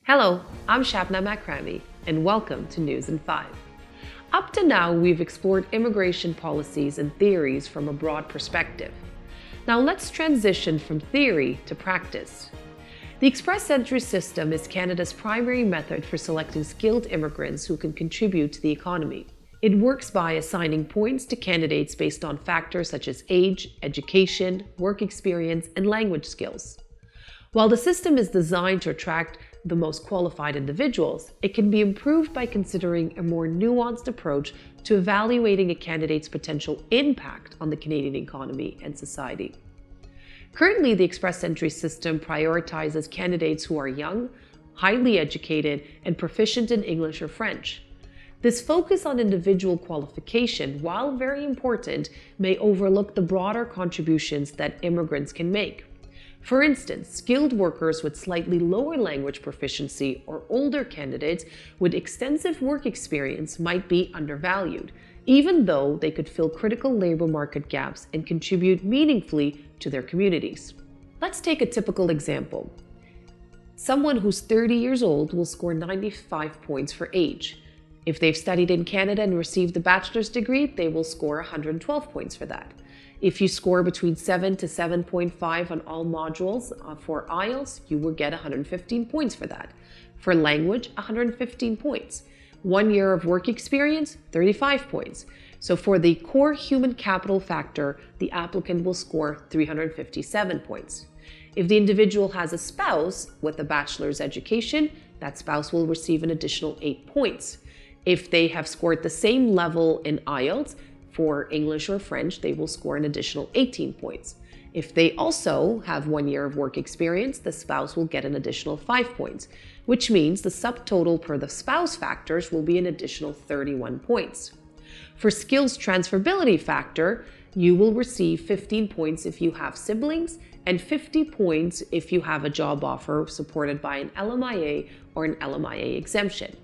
Hello, I'm Shabna Makrami, and welcome to News in 5. Up to now, we've explored immigration policies and theories from a broad perspective. Now let's transition from theory to practice. The express entry system is Canada's primary method for selecting skilled immigrants who can contribute to the economy. It works by assigning points to candidates based on factors such as age, education, work experience, and language skills. While the system is designed to attract the most qualified individuals, it can be improved by considering a more nuanced approach to evaluating a candidate's potential impact on the Canadian economy and society. Currently, the express entry system prioritizes candidates who are young, highly educated, and proficient in English or French. This focus on individual qualification, while very important, may overlook the broader contributions that immigrants can make. For instance, skilled workers with slightly lower language proficiency or older candidates with extensive work experience might be undervalued, even though they could fill critical labor market gaps and contribute meaningfully to their communities. Let's take a typical example. Someone who's 30 years old will score 95 points for age. If they've studied in Canada and received a bachelor's degree, they will score 112 points for that. If you score between 7 to 7.5 on all modules for IELTS, you will get 115 points for that. For language, 115 points. 1 year of work experience, 35 points. So for the core human capital factor, the applicant will score 357 points. If the individual has a spouse with a bachelor's education, that spouse will receive an additional 8 points. If they have scored the same level in IELTS, for English or French, they will score an additional 18 points. If they also have 1 year of work experience, the spouse will get an additional 5 points, which means the subtotal per the spouse factors will be an additional 31 points. For skills transferability factor, you will receive 15 points if you have siblings and 50 points if you have a job offer supported by an LMIA or an LMIA exemption.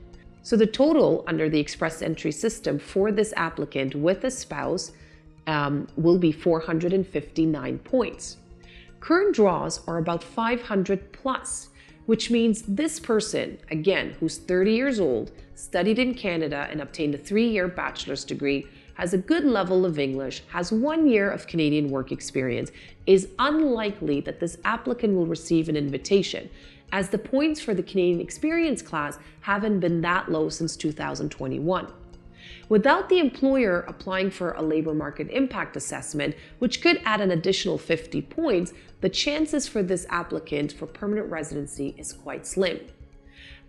So the total under the express entry system for this applicant with a spouse will be 459 points. Current draws are about 500 plus, which means this person, again, who's 30 years old, studied in Canada and obtained a 3-year bachelor's degree, has a good level of English, has 1 year of Canadian work experience, is unlikely that this applicant will receive an invitation, as the points for the Canadian experience class haven't been that low since 2021. Without the employer applying for a labor market impact assessment, which could add an additional 50 points, the chances for this applicant for permanent residency is quite slim.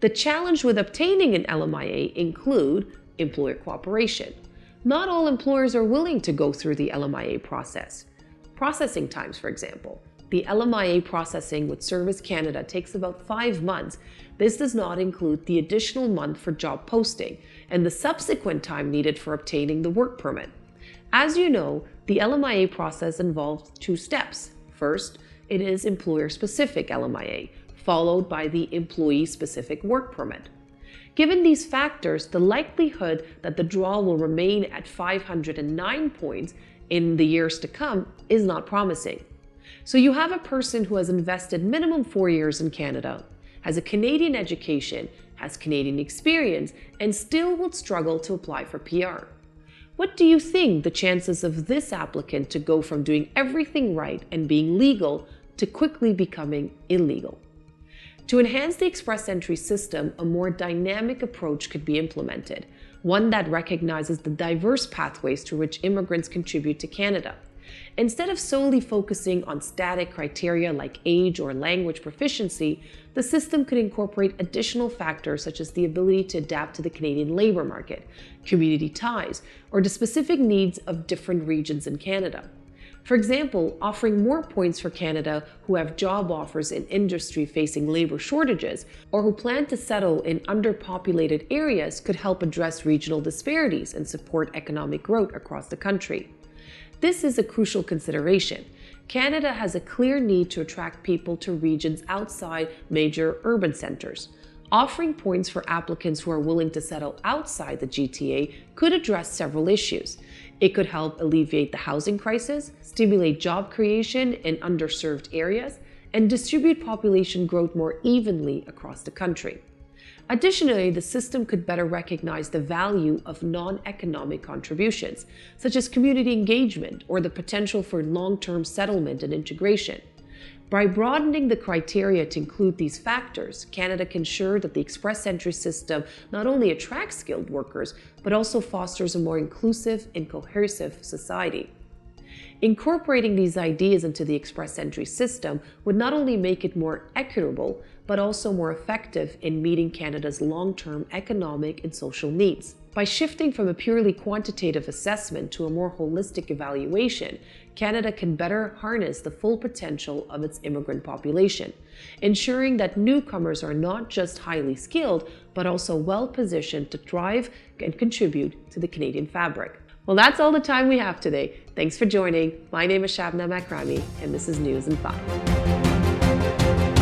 The challenge with obtaining an LMIA include employer cooperation. Not all employers are willing to go through the LMIA process. Processing times, for example. The LMIA processing with Service Canada takes about 5 months. This does not include the additional month for job posting and the subsequent time needed for obtaining the work permit. As you know, the LMIA process involves 2 steps. First, it is employer-specific LMIA, followed by the employee-specific work permit. Given these factors, the likelihood that the draw will remain at 509 points in the years to come is not promising. So you have a person who has invested minimum 4 years in Canada, has a Canadian education, has Canadian experience, and still would struggle to apply for PR. What do you think the chances of this applicant to go from doing everything right and being legal to quickly becoming illegal? To enhance the express entry system, a more dynamic approach could be implemented, one that recognizes the diverse pathways through which immigrants contribute to Canada. Instead of solely focusing on static criteria like age or language proficiency, the system could incorporate additional factors such as the ability to adapt to the Canadian labor market, community ties, or the specific needs of different regions in Canada. For example, offering more points for Canada who have job offers in industry facing labor shortages or who plan to settle in underpopulated areas could help address regional disparities and support economic growth across the country. This is a crucial consideration. Canada has a clear need to attract people to regions outside major urban centers. Offering points for applicants who are willing to settle outside the GTA could address several issues. It could help alleviate the housing crisis, stimulate job creation in underserved areas, and distribute population growth more evenly across the country. Additionally, the system could better recognize the value of non-economic contributions, such as community engagement or the potential for long-term settlement and integration. By broadening the criteria to include these factors, Canada can ensure that the express entry system not only attracts skilled workers, but also fosters a more inclusive and cohesive society. Incorporating these ideas into the express entry system would not only make it more equitable, but also more effective in meeting Canada's long-term economic and social needs. By shifting from a purely quantitative assessment to a more holistic evaluation, Canada can better harness the full potential of its immigrant population, ensuring that newcomers are not just highly skilled, but also well-positioned to thrive and contribute to the Canadian fabric. Well, that's all the time we have today. Thanks for joining. My name is Shabna Makrami, and this is News in 5.